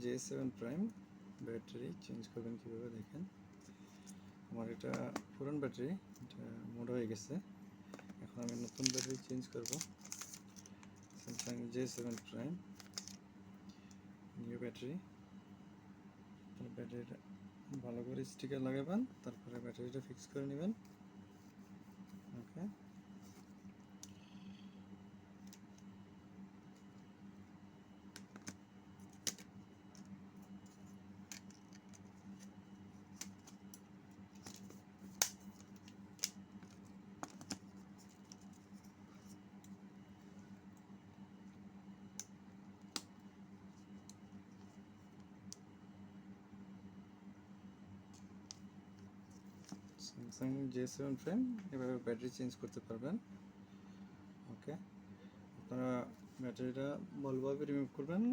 J7 prime battery change করবেন কীভাবে দেখেন। আমার এটা পুরান ব্যাটারি, এটা মোড হয়ে গেছে। এখন আমি নতুন ব্যাটারি চেঞ্জ করব। Samsung J7 prime new battery. ব্যাটারিটা ভালো করে স্টিকার লাগাবেন, তারপরে ব্যাটারিটা ফিক্স করে নেবেন। ওকে, স্যামসাং J7 প্রাইম এভাবে ব্যাটারি চেঞ্জ করতে পারবেন। ওকে, আপনারা ব্যাটারিটা ভালোভাবে রিমুভ করবেন।